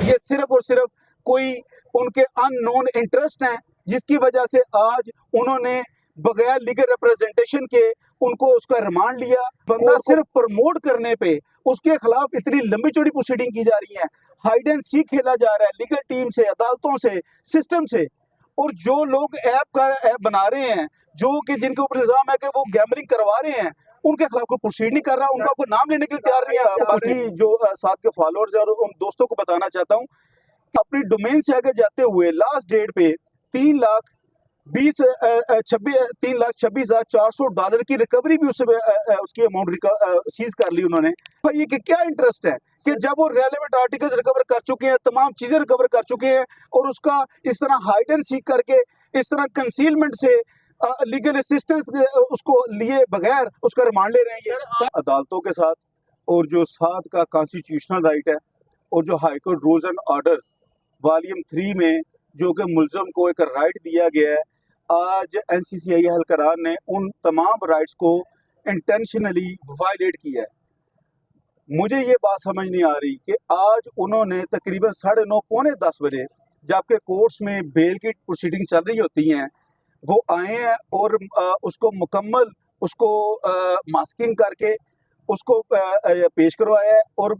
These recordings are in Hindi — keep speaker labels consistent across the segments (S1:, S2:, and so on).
S1: ये सिर्फ और सिर्फ कोई उनके अननोन इंटरेस्ट हैं जिसकी वजह से आज उन्होंने बगैर लीगल रिप्रेजेंटेशन के उनको उसका रिमांड लिया। बंदा सिर्फ प्रमोट करने पे उसके खिलाफ इतनी लंबी चौड़ी प्रोसीडिंग की जा रही है, हाइड एंड सीक खेला जा रहा है लीगल टीम से, अदालतों से, सिस्टम से। और जो लोग ऐप बना रहे हैं, जो कि जिनके ऊपर इल्जाम है कि वो गैम्बलिंग करवा रहे हैं, उनके खिलाफ कोई प्रोसीड नहीं कर रहा, उनका कोई नाम लेने के लिए तैयार नहीं है। बाकी जो साथ के फॉलोअर्स हैं और उन दोस्तों को बताना चाहता हूँ, अपनी डोमेन से आगे जाते हुए लास्ट डेट पे 3,26,400 डॉलर की रिकवरी भी उसकी अमाउंट सीज कर ली उन्होंने। तो ये कि क्या इंटरेस्ट है कि जब वो रेलेवेंट आर्टिकल्स रिकवर कर चुके हैं, तमाम चीजें रिकवर कर चुके हैं, और उसका इस तरह हाइड एंड सीक करके, इस तरह कंसीलमेंट से लीगल असिस्टेंस उसको लिए बगैर उसका रिमांड ले रहे हैं। ये अदालतों के साथ और जो साथ का कॉन्स्टिट्यूशनल राइट है और जो high court rules and orders volume 3 में जो कि मुल्ज़म को एक राइट दिया गया है, आज एनसीसीआई एहलकारान ने उन तमाम राइट्स को इंटेंशनली वायलेट किया है। मुझे ये बात समझ नहीं आ रही कि आज उन्होंने तकरीबन 9:30 पौने 10 बजे जबकि कोर्ट्स में बेल की प्रोसीडिंग चल रही होती हैं, वो आए हैं और उसको मुकम्मल उसको मास्किंग करके उसको पेश करवाया है। और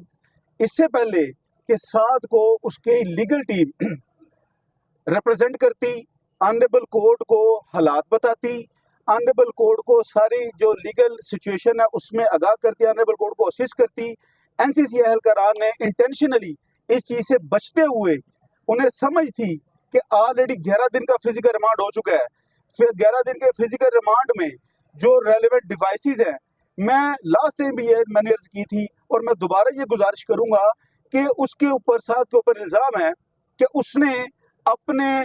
S1: इससे पहले कि 7 को उसकी लीगल टीम रिप्रेजेंट करती, ऑनरेबल कोर्ट को हालात बताती, ऑनरेबल कोर्ट को सारी जो लीगल सिचुएशन है उसमें आगाह करती, ऑनरेबल कोर्ट को असिस्ट करती। एनसीसी एहलकारान ने इंटेंशनली इस चीज़ से बचते हुए, उन्हें समझ थी कि ऑलरेडी 11 दिन का फिजिकल रिमांड हो चुका है, फिर 11 दिन के फिजिकल रिमांड में जो रेलेवेंट डिवाइसेस हैं, मैं लास्ट टाइम भी ये मैंने अर्ज की थी और मैं दोबारा ये गुजारिश करूंगा कि उसके ऊपर साथ के ऊपर इल्ज़ाम है कि उसने अपने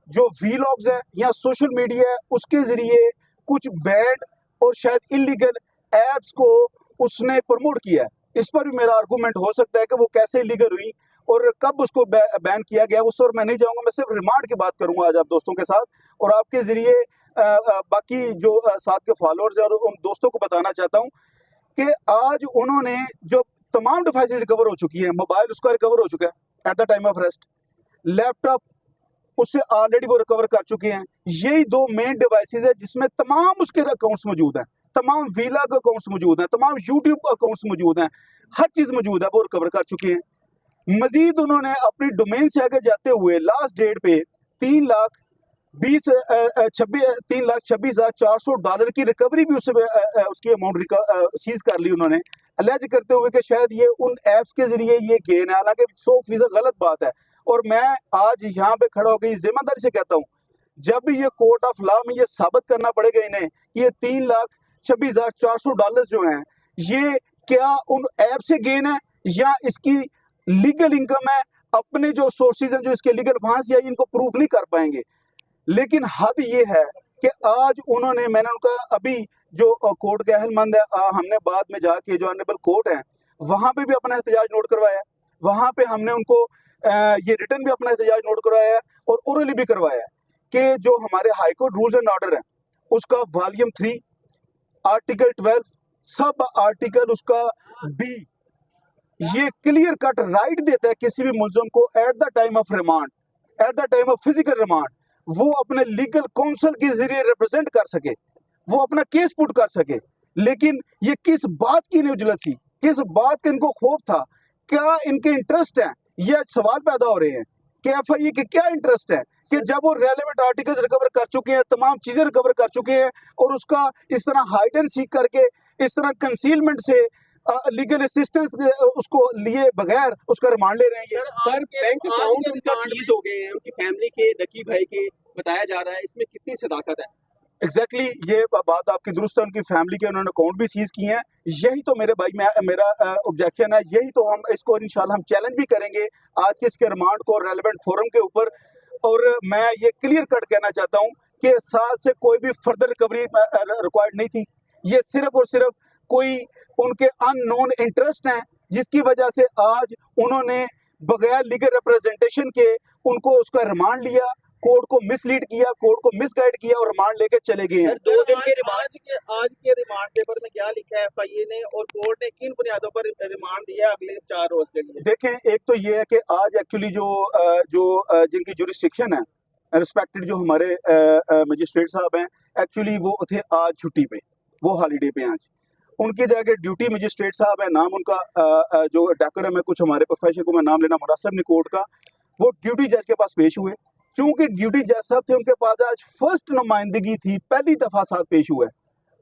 S1: जो वीलॉग्स है या सोशल मीडिया है उसके ज़रिए कुछ बैड और शायद इलीगल एप्स को उसने प्रमोट किया है। इस पर भी मेरा आर्गूमेंट हो सकता है कि वो कैसे इलीगल हुई और कब उसको बैन किया गया, उस पर मैं नहीं जाऊंगा। मैं सिर्फ रिमांड की बात करूंगा आज आप दोस्तों के साथ, और आपके ज़रिए बाकी जो साथ के फॉलोअर्स हैं और उन दोस्तों को बताना चाहता हूँ कि आज उन्होंने जो तमाम डिवाइसेज रिकवर हो चुकी हैं, मोबाइल उसका रिकवर हो चुका है at the time of arrest, laptop उससे ऑलरेडी वो रिकवर कर चुके हैं। यही 2 मेन डिवाइसेज है जिसमें तमाम उसके अकाउंट्स मौजूद हैं, तमाम वीला के अकाउंट्स मौजूद हैं, तमाम यूट्यूब अकाउंट्स मौजूद हैं, हर चीज़ मौजूद है, वो रिकवर कर चुके हैं। मजीद उन्होंने अपनी डोमेन से आगे जाते हुए लास्ट डेट पे 3,26,400 डॉलर की रिकवरी भी उसकी अमाउंट सीज कर ली उन्होंने, अलेज करते हुए कि शायद ये उन ऐप्स के जरिए ये गेन है, हालांकि 100% गलत बात है। और मैं आज यहाँ पे खड़ा होकर जिम्मेदारी से कहता हूँ, जब भी ये कोर्ट ऑफ लॉ में ये साबित करना पड़ेगा इन्हें कि ये 3,26,400 डॉलर जो हैं ये क्या उन ऐप से गेन है या इसकी लीगल इनकम है, अपने जो सोर्सेज हैं जो इसके लीगल फांस या इनको प्रूफ नहीं कर पाएंगे। लेकिन हद ये है कि आज उन्होंने, मैंने उनका अभी जो कोर्ट के अहलमंद है, हमने बाद में जाके जो ऑनरेबल कोर्ट है वहाँ पे भी अपना एहतजाज नोट करवाया है, वहाँ पे हमने उनको ये रिटर्न भी अपना एहतजाज नोट करवाया है और ओरली भी करवाया है कि जो हमारे high court rules and order है उसका वॉल्यूम 3 आर्टिकल 12 सब आर्टिकल उसका बी ये क्लियर कट राइट देता है किसी भी मुल्ज़िम को at the time of remand, at the time of physical remand, वो अपने लीगल काउंसिल के जरिए रिप्रेजेंट कर सके, वो अपना केस पुट कर सके। लेकिन ये किस बात की न्यूजलत थी, किस बात का इनको खौफ था, क्या इनके इंटरेस्ट है, ये सवाल पैदा हो रहे हैं कि एफआईए के क्या इंटरेस्ट है कि जब वो रेलेवेंट आर्टिकल्स रिकवर कर चुके हैं, तमाम चीजें रिकवर कर चुके हैं, और उसका इस तरह हाइड एंड सीक करके, इस तरह कंसीलमेंट से लीगल असिस्टेंस उसको लिए बगैर उसका रिमांड ले रहे हैं।
S2: सर बैंक अकाउंट उनका सीज हो गए हैं, उनकी फैमिली के, लकी भाई के, बताया जा रहा है, इसमें कितनी सदाकत है?
S1: एग्जैक्टली ये बात आपकी दुरुस्त है, उनकी फैमिली के उन्होंने अकाउंट भी सीज किए हैं। यही तो मेरे भाई मेरा ऑब्जेक्शन है, यही तो हम इसको इंशाल्लाह हम चैलेंज भी करेंगे आज के इसके रिमांड को रेलेवेंट फोरम के ऊपर। और मैं ये क्लियर कट कहना चाहता हूँ कि साल से कोई भी फर्दर रिकवरी रिक्वायर्ड नहीं थी, ये सिर्फ और सिर्फ कोई उनके अननोन इंटरेस्ट हैं जिसकी वजह से आज उन्होंने बगैर लीगल रिप्रेजेंटेशन के उनको उसका रिमांड लिया, कोर्ट को मिसलीड किया, कोर्ट को मिसगाइड किया और रिमांड लेके चले गए हैं।
S3: सर 2 दिन के रिमांड आज के रिमांड पेपर में क्या लिखा है एफआईए ने और कोर्ट ने किन बुनियादों पर रिमांड दिया अगले 4 रोज के लिए?
S1: देखें, एक तो ये है कि आज एक्चुअली जिनकी जुरिस्डिक्शन है, रिस्पेक्टेड जो हमारे मजिस्ट्रेट साहब हैं, एक्चुअली वो थे आज छुट्टी पे, वो हॉलीडे पे आज। उनकी जगह ड्यूटी मजिस्ट्रेट साहब है, नाम उनका जो डेकोरम है, कुछ हमारे प्रोफेशन को मैं नाम लेना मुनासिब नहीं कोर्ट का, वो ड्यूटी जज के पास पेश हुए। चूंकि ड्यूटी जज साहब थे, उनके पास आज फर्स्ट नुमाइंदगी थी, पहली दफा साथ पेश हुए,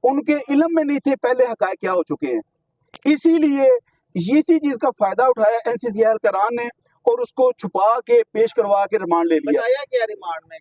S1: उनके इल्म में नहीं थे पहले हकायक क्या हो चुके हैं, इसीलिए इसी चीज का फायदा उठाया एनसीसीआर करान ने और उसको छुपा के पेश करवा के रिमांड ले लिया।
S3: बताया क्या रिमांड में?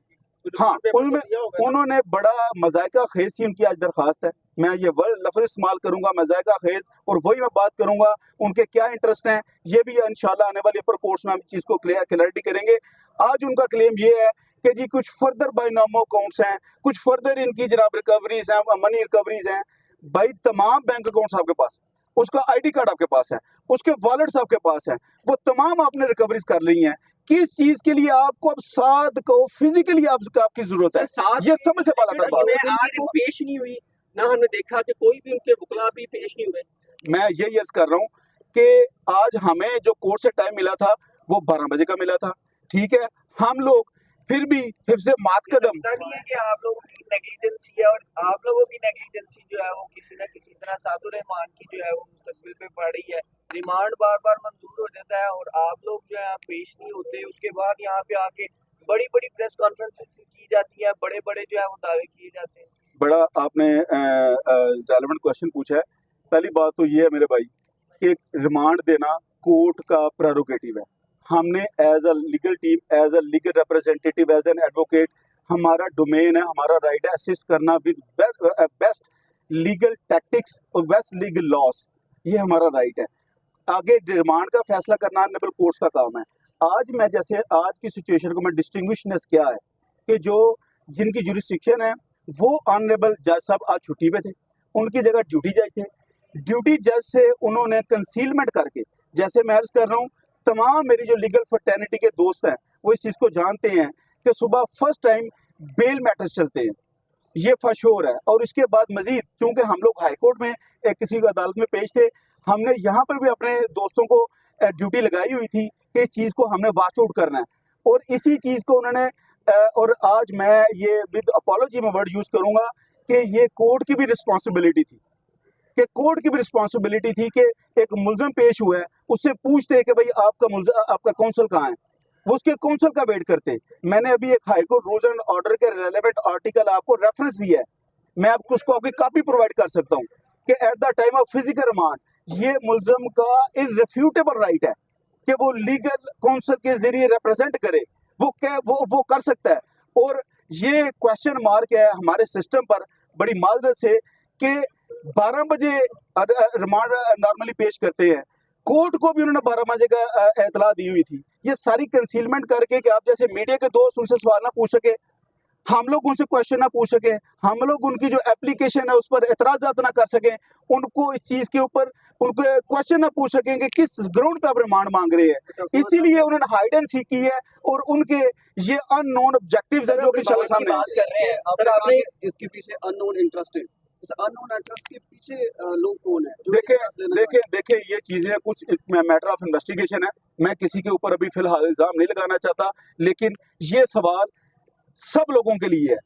S1: हाँ, उन्होंने बड़ा मजायका खेज सी उनकी आज दरखास्त है, मैं ये वर्ड लफ्ज इस्तेमाल करूंगा मजायका खेज, और वही मैं बात करूंगा उनके क्या इंटरेस्ट हैं, ये भी इंशाल्लाह आने वाले अपर कोर्ट्स में हम चीज को क्लैरिटी करेंगे। आज उनका क्लेम ये है कि जी कुछ फर्दर बाइनामो अकाउंट्स हैं, कुछ फर्दर इनकी जनाब रिकवरीज हैं, मनी रिकवरीज हैं। भाई तमाम बैंक अकाउंट्स आपके पास, उसका आईडी कार्ड आपके पास है, उसके वॉलेट्स आपके पास है, वो तमाम आपने रिकवरीज कर ली हैं। किस चीज के लिए आपको अब साथ को फिजिकली आपकी जरूरत है, ये समझ से बात है।
S2: आज वो पेश नहीं हुई ना, हमने देखा कि कोई भी उनके वकला भी पेश नहीं हुए।
S1: मैं यही अर्ज कर रहा हूँ कि आज हमें जो कोर्ट से टाइम मिला था वो 12 बजे का मिला था, ठीक है, हम लोग फिर भी हिफ्ज़े मातकदम
S3: नहीं है कि आप लोगों की नेग्लिजेंसी है, और आप लोगों की नेग्लिजेंसी जो है वो किसी न किसी तरह सादुर रहमान की जो है वो मुस्तकबिल पे पड़ रही है। रिमांड बार बार मंजूर हो जाता है और आप लोग जो है पेश नहीं होते, उसके बाद यहाँ पे आके बड़ी बड़ी प्रेस कॉन्फ्रेंसेस की जाती है, बड़े बड़े जो है वो दावे किए जाते हैं।
S1: बड़ा आपने रेलेवेंट क्वेश्चन पूछा है। पहली बात तो ये है मेरे भाई कि रिमांड देना कोर्ट का प्रेरोगेटिव है। हमने as a legal team, as a legal representative, as an advocate, हमारा डोमेन है, हमारा राइट है असिस्ट करना विद बेस्ट लीगल टैक्टिक्स और बेस्ट लीगल लॉस, ये हमारा राइट है। आगे रिमांड का फैसला करना ऑनरेबल कोर्ट्स का काम है। आज मैं जैसे आज की सिचुएशन को मैं डिस्टिंग्विशनेस क्या है कि जो जिनकी जुरिस्डिक्शन है वो ऑनरेबल जज साहब आज छुट्टी पे थे, उनकी जगह ड्यूटी जज थे। ड्यूटी जज से उन्होंने कंसीलमेंट करके, जैसे मैं अर्ज कर रहा हूँ, तमाम मेरी जो लीगल फर्टर्निटी के दोस्त हैं वो इस चीज़ को जानते हैं कि सुबह फर्स्ट टाइम बेल मैटर्स चलते हैं, ये फशोर है। और इसके बाद मजीद चूँकि हम लोग हाई कोर्ट में किसी अदालत में पेश थे, हमने यहाँ पर भी अपने दोस्तों को ड्यूटी लगाई हुई थी कि इस चीज़ को हमने वॉच आउट करना है, और इसी चीज़ को उन्होंने और आज मैं ये विद अपॉलॉजी में वर्ड यूज़ करूँगा कि ये कोर्ट की भी रिस्पॉन्सिबिलिटी थी, कि कोर्ट की भी रिस्पॉन्सिबिलिटी थी कि एक मुल्ज़िम पेश हुआ है, उससे पूछते कि भाई आपका कौंसल कहाँ है, वो उसके कौंसल का वेट करते। मैंने अभी एक high court rules and order के रेलेवेंट आर्टिकल आपको रेफरेंस दिया है, मैं आपको उसको आपकी कॉपी प्रोवाइड कर सकता हूँ कि at the time of physical remand ये मुल्ज़िम का इररिफ्यूटेबल राइट है कि वो लीगल काउंसिल के जरिए रिप्रेजेंट करे, वो कर सकता है। और ये क्वेश्चन मार्क है हमारे सिस्टम पर बड़ी माजरत से कि 12 बजे रिमांड नॉर्मली पेश करते हैं, कोर्ट को भी उन्होंने 12 बजे का एतला दी हुई थी। ये सारी कंसीलमेंट करके कि आप जैसे मीडिया के दोस्त उनसे सवाल ना पूछ सके, हम लोग उनसे क्वेश्चन ना पूछ सके, हम लोग उनकी जो एप्लीकेशन है उस पर एतराज़ात ना कर सकें, उनको इस चीज़ के ऊपर उनको क्वेश्चन ना पूछ सकें कि किस ग्राउंड पे आप रिमांड मांग रहे हैं। इसीलिए उन्होंने हाइड एंड सीक की है और उनके ये अननोन ऑब्जेक्टिव्स हैं जो कि इंशाल्लाह सामने
S3: बात कर रहे हैं।
S2: सर आपने इसके पीछे अननोन इंटरेस्ट है, इस अननोन इंटरेस्ट के पीछे लोग कौन है?
S1: देखे ये चीजें कुछ मैटर ऑफ इन्वेस्टिगेशन है, मैं किसी के ऊपर अभी फिलहाल इल्जाम नहीं लगाना चाहता, लेकिन ये सवाल सब लोगों के लिए है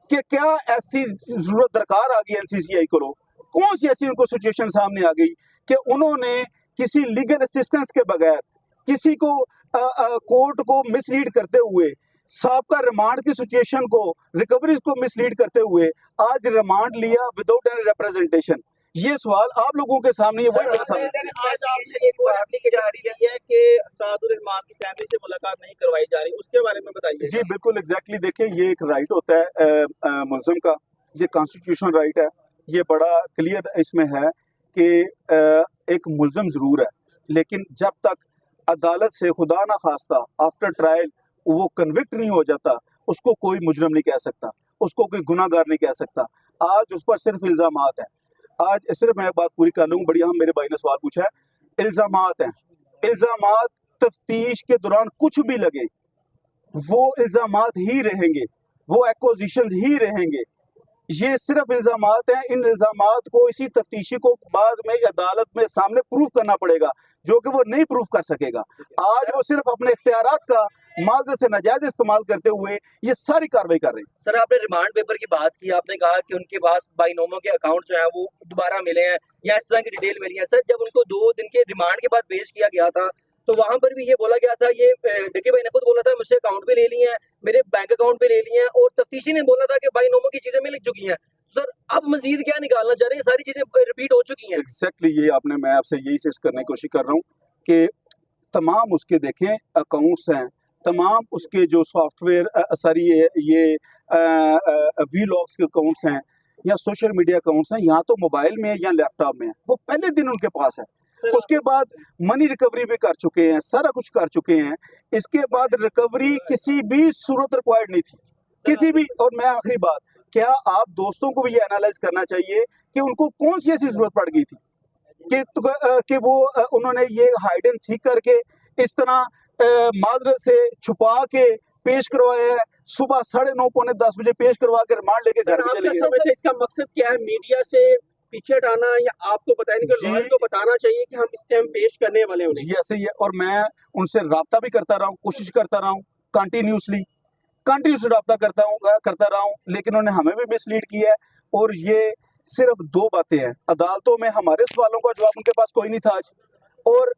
S1: कि क्या ऐसी जरूरत दरकार आ गई एनसीसीआई को, कौन सी ऐसी उनको सिचुएशन सामने आ गई कि उन्होंने किसी लीगल असिस्टेंस के बगैर किसी को कोर्ट को मिसलीड करते हुए, साबका रिमांड की सिचुएशन को, रिकवरीज को मिसलीड करते हुए आज रिमांड लिया विदाउट एनी रिप्रेजेंटेशन। ये सवाल आप लोगों के सामने है, वही मेरे सामने।
S3: आज आपने एक और एप्लीकेशन दी है कि सादुर रहमान की फैमिली से मुलाकात नहीं करवाई जा रही, उसके बारे में बताइए।
S1: जी बिल्कुल एग्जैक्टली, देखिए ये एक राइट होता है मुल्ज़िम का, ये कॉन्स्टिट्यूशनल राइट है, ये बड़ा क्लियर इसमें है कि एक मुल्ज़िम ज़रूर है, लेकिन जब तक अदालत से खुदा ना खास्ता आफ्टर ट्रायल वो कन्विक्ट नहीं हो जाता, उसको कोई मुजरम नहीं कह सकता, उसको कोई गुनाहगार नहीं कह सकता। आज उस पर सिर्फ इल्ज़ामात हैं। आज सिर्फ मैं बात पूरी कर लूँ, बढ़िया मेरे भाई ने सवाल पूछा है, इल्ज़ामात हैं, इल्ज़ामात तफ्तीश के दौरान कुछ भी लगे, वो इल्जामात ही रहेंगे, वो एक्विजिशंस ही रहेंगे। ये सिर्फ इल्जामात हैं, इन इल्जामात को इसी तफ्तीशी को बाद में अदालत में सामने प्रूफ करना पड़ेगा, जो कि वो नहीं प्रूफ कर सकेगा। आज वो सिर्फ अपने इख्तियारात का माजरत से नाजायज इस्तेमाल करते हुए ये सारी कार्रवाई कर रहे हैं।
S4: सर आपने रिमांड पेपर की बात की, आपने कहा कि उनके पास बाइनोमो के अकाउंट जो है वो दोबारा मिले हैं या इस तरह की डिटेल मिली है। सर जब उनको 2 दिन के रिमांड के बाद पेश किया गया था तो वहां पर भी ये बोला गया था, ये डके भाई ने खुद बोला था मुझसे अकाउंट भी ले लिए हैं, मेरे बैंक अकाउंट भी ले लिए हैं, और तफ्तीशी ने बोला था कि बाइनोमो की चीजें मिल चुकी हैं। सर अब मजीद क्या निकालना चाह रहे हैं? सारी चीजें रिपीट हो चुकी हैं।
S1: एग्जैक्टली ये आपने, मैं आपसे यही से करने की कोशिश कर रहा हूँ कि तमाम उसके देखें अकाउंट्स हैं, तमाम उसके जो सॉफ्टवेयर सारी ये वी लॉग्स के अकाउंट्स हैं या सोशल मीडिया अकाउंट्स हैं, यहाँ तो मोबाइल में है या लैपटॉप में है, वो पहले दिन उनके पास है। उसके बाद मनी रिकवरी भी कर चुके हैं, सारा कुछ कर चुके हैं। इसके बाद रिकवरी किसी भी सूरत रिक्वायर्ड नहीं थी, किसी भी। और मैं आखिरी बात, क्या आप दोस्तों को भी ये एनालाइज करना चाहिए कि उनको कौन सी ऐसी जरूरत पड़ गई थी कि वो उन्होंने ये हाइड एंड सीक करके इस तरह माजरत से छुपा के पेश करवाया है, सुबह 9:30 पौने 10 बजे पेश करवा के रिमांड लेके घर पे चले गए।
S2: इसका मकसद क्या है? मीडिया से पीछे हटाना या आपको बताने के लॉयर को बताना चाहिए कि हम इस टाइम पेश करने वाले हैं?
S1: जी ऐसे ही है, और मैं उनसे राब्ता भी करता रहा हूँ, कोशिश करता रहा हूँ, कंटिन्यूसली राब्ता करता रहा हूँ, लेकिन उन्होंने हमें भी मिसलीड किया है। और ये सिर्फ 2 बातें हैं, अदालतों में हमारे सवालों का जवाब उनके पास कोई नहीं था आज, और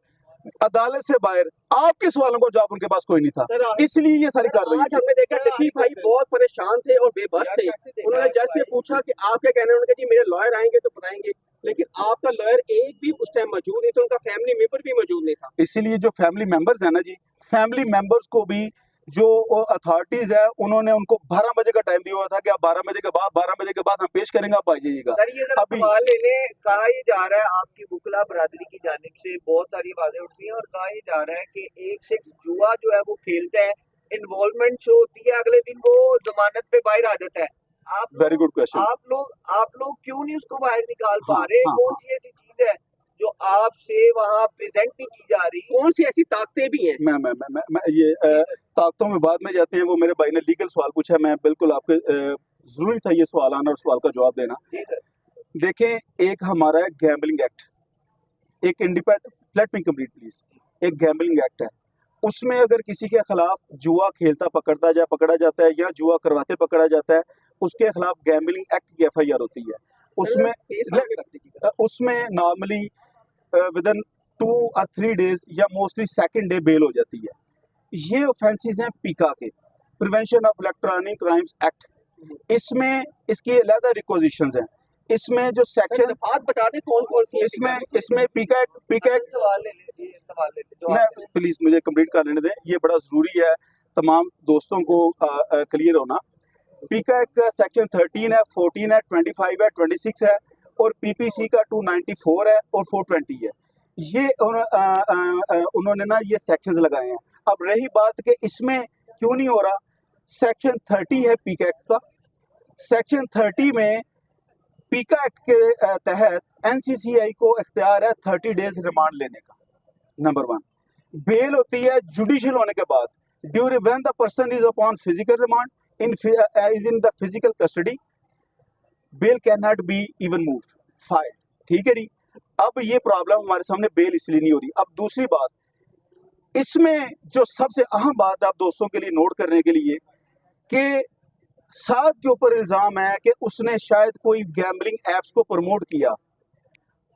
S1: अदालत से बाहर आपके सवालों का जवाब उनके पास कोई नहीं था, इसलिए ये सारी कार्रवाई।
S2: आज हमने देखा डकी भाई बहुत परेशान थे और बेबस थे। उन्होंने जज से पूछा कि आप क्या कहना है, उन्होंने कहा जी मेरे लॉयर आएंगे तो बताएंगे, लेकिन आपका लॉयर एक भी उस टाइम मौजूद नहीं था, उनका फैमिली मेंबर भी मौजूद नहीं था।
S1: इसीलिए जो फैमिली मेंबर्स है ना जी, फैमिली मेंबर्स को भी जो अथॉरिटीज है उन्होंने उनको 12 बजे का टाइम दिया हुआ था कि आप 12 बजे के बाद हम पेश करेंगे, आप आ जाइएगा।
S3: सर ये जरा सवाल लेने कहा ही जा रहा है आपकी बुकला बरादरी की जानिब से बहुत सारी बातें उठती हैं, और कहा ही जा रहा है कि एक शख्स जुआ जो है वो खेलता है, इन्वॉल्वमेंट शो होती है, अगले दिन वो जमानत पे बाहर आ जाता है।
S1: Very good question.
S3: आप लोग क्यों नहीं उसको बाहर निकाल पा रहे? कौन सी ऐसी चीज है जो आपसे वहाँ प्रेजेंट नहीं की जा रही?
S2: कौन सी ऐसी ताकतें भी हैं?
S1: मैं ये ताकतों में बाद में जाते हैं, वो मेरे भाई ने लीगल सवाल पूछा, मैं बिल्कुल आपके जरूरी था ये सवाल आना और सवाल का जवाब देना। देखें, एक हमारा है गैम्बलिंग एक्ट, एक independent, let me complete please, एक गैम्बलिंग एक्ट है, उसमें अगर किसी के खिलाफ जुआ खेलता पकड़ा जाता है या जुआ करवाते पकड़ा जाता है, उसके खिलाफ गैम्बलिंग एक्ट की FIR होती है। उसमें नॉर्मली विदिन 2 और 3 डेज या मोस्टली सेकंड डे बेल हो जाती है। ये ऑफेंसेस हैं पीका के, prevention of electronic crimes act, इसमें इसकी अलग रिक्वेजिशंस हैं। इसमें जो सेक्शन
S2: बात बता दें कौन कौन सी,
S1: इसमें पीका
S3: सवाल ले लीजिए,
S1: मैं प्लीज मुझे कंप्लीट कर लेने दें, ये बड़ा जरूरी है तमाम दोस्तों को क्लियर होना। पीका एक्ट का सेक्शन 13 है, 14 है, 25 है, 26 है, और PPC का 294 है और 420 है। ये उन्होंने ना ये सेक्शंस लगाए हैं। अब रही बात कि इसमें क्यों नहीं हो रहा, सेक्शन 30 है पीका एक्ट का, सेक्शन 30 में पीका एक्ट के तहत NCCI को इख्तियार है 30 डेज रिमांड लेने का। नंबर 1, बेल होती है जुडिशियल होने के बाद, during when the person is upon physical remand is in the physical custody, bail cannot be even moved, filed। ठीक है जी। अब ये प्रॉब्लम हमारे सामने बेल इसलिए नहीं हो रही। अब दूसरी बात, इसमें जो सबसे अहम बात आप दोस्तों के लिए नोट करने के लिए कि साद के ऊपर इल्जाम है कि उसने शायद कोई गैम्बलिंग एप्स को प्रमोट किया।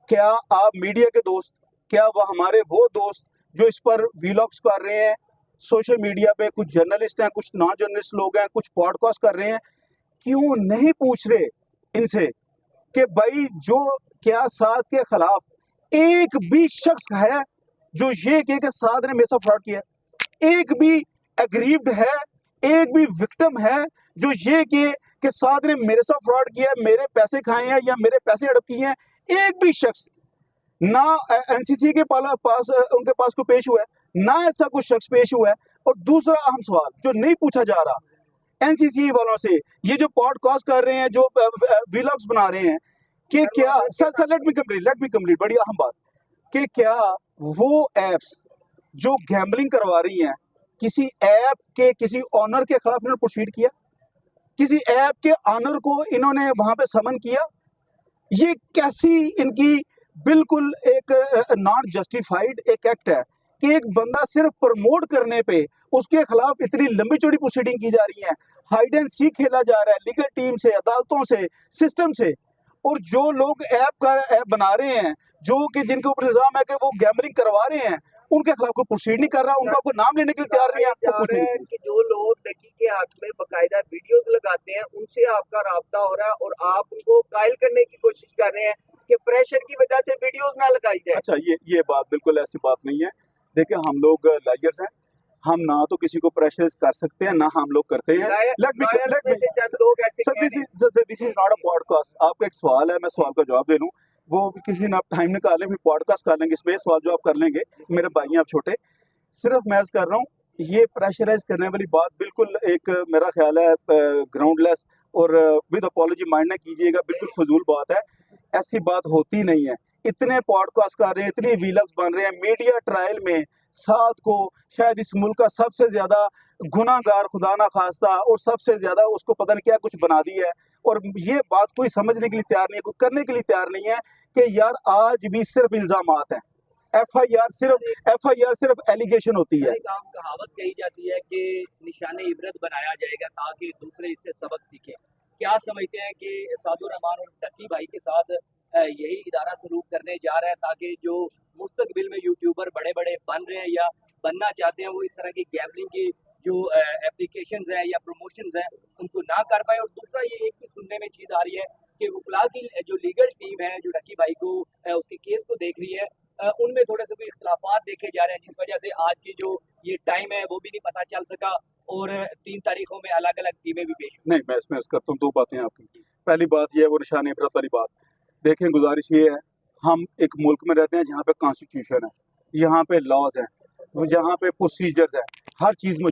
S1: क्या आप मीडिया के दोस्त, क्या वह हमारे वो दोस्त जो इस पर वीलॉग्स कर रहे हैं, सोशल मीडिया पे कुछ जर्नलिस्ट हैं, कुछ नॉन जर्नलिस्ट लोग हैं, कुछ पॉडकास्ट कर रहे हैं, क्यों नहीं पूछ रहे इनसे कि भाई जो क्या साद के खिलाफ एक भी शख्स है जो ये कहे कि साद ने मेरे साथ फ्रॉड किया? एक भी एग्रीव्ड है, एक भी विक्टिम है जो ये कहे कि साद ने मेरे साथ फ्रॉड किया, मेरे पैसे खाए हैं या मेरे पैसे हड़प किए हैं? एक भी शख्स ना NCC के पास उनके पास को पेश हुआ है, ना ऐसा कुछ शख्स पेश हुआ है। और दूसरा अहम सवाल जो नहीं पूछा जा रहा NCC वालों से, ये जो पॉडकास्ट कर रहे हैं, जो वीलॉग्स बना रहे हैं, कि क्या सर लेट मी कंप्लीट, बड़ी अहम बात, कि क्या वो एप्स जो गैम्बलिंग करवा रही हैं किसी ऐप के किसी ऑनर के खिलाफ इन्होंने प्रोसीड किया, किसी ऐप के ऑनर को इन्होंने वहां पे समन किया। ये कैसी इनकी बिल्कुल एक नॉट जस्टिफाइड एक एक्ट है कि एक बंदा सिर्फ प्रमोट करने पे उसके खिलाफ इतनी लंबी चौड़ी प्रोसीडिंग की जा रही है, हाइड एंड सीक खेला जा रहा है लीगल टीम से, अदालतों से, सिस्टम से। और जो लोग ऐप बना रहे हैं, जो कि जिनके ऊपर इल्जाम है कि वो गैम्बलिंग करवा रहे हैं, उनके खिलाफ कोई प्रोसीड नहीं कर रहा, उनका कोई नाम लेने के लिए तैयार नहीं है।
S3: जा रहा है कि जो लोग लकी के हक में बकायदा वीडियोस लगाते हैं उनसे आपका राब्ता हो रहा है और आप उनको कायल करने की कोशिश कर रहे हैं कि प्रेशर की वजह से वीडियोस ना लगाई जाए।
S1: अच्छा, ये बात बिल्कुल ऐसी बात नहीं है। देखिए, हम लोग लायर्स हैं, हम ना तो किसी को प्रेशराइज कर सकते हैं ना हम लोग करते हैं। लेट मी
S3: चंद लोग ऐसे
S1: this is not a podcast. आपका एक सवाल है, मैं सवाल का जवाब दे दूं, वो किसी ने आप टाइम निकालें, फिर पॉडकास्ट कर लेंगे, इसमें सवाल जवाब कर लेंगे। मेरे भाई हैं आप छोटे, सिर्फ मैं अर्ज कर रहा हूँ, ये प्रेशराइज करने वाली बात बिल्कुल एक मेरा ख्याल है ग्राउंडलेस और विद अपॉलॉजी माइंड ना कीजिएगा, बिल्कुल फजूल बात है। ऐसी बात होती नहीं है। इतने पॉडकास्ट कर रहे हैं, इतने वीलॉग्स बन रहे हैं, मीडिया ट्रायल में साथ को शायद इस मुल्क का सबसे ज्यादा गुनाहगार खुदा ना खास्ता और सबसे ज्यादा उसको पता नहीं क्या कुछ बना दिया है। और ये बात कोई समझने के लिए तैयार नहीं है, कोई करने के लिए तैयार नहीं है कि यार आज भी सिर्फ इल्जामात हैं। एफआईआर सिर्फ एलिगेशन होती है।
S4: एक आम कहावत कही जाती है कि निशाने इबरत बनाया जाएगा ताकि दूसरे इससे सबक सीखें। क्या समझते हैं कि सादुर रहमान और टकी भाई के साथ यही इदारा सलूक करने जा रहा है ताकि जो मुस्तकबिल में यूट्यूबर बड़े बड़े बन रहे हैं या बनना चाहते हैं वो इस तरह की गैम्बलिंग की जो एप्लीकेशंस हैं या प्रमोशंस हैं उनको ना कर पाए। और दूसरा ये एक भी सुनने में चीज़ आ रही है कि वकला की जो लीगल टीम है जो टकी भाई को उसके केस को देख रही है, उनमें थोड़े से कोई इख्तलाफात देखे जा रहे हैं, जिस वजह से आज की जो ये टाइम है वो भी नहीं पता चल सका और 3 तारीखों में अलग अलग टीमें भी पेश।
S1: नहीं, मैं इसमें अर्ज करता हूँ 2 बातें आपकी। पहली बात ये है वो निशान इबरत वाली बात। देखें, गुजारिश ये है, हम एक मुल्क में रहते हैं जहाँ पे कॉन्स्टिट्यूशन है, यहाँ पे लॉज हैं, जहाँ पे प्रोसीजर्स हैं, हर चीज़ में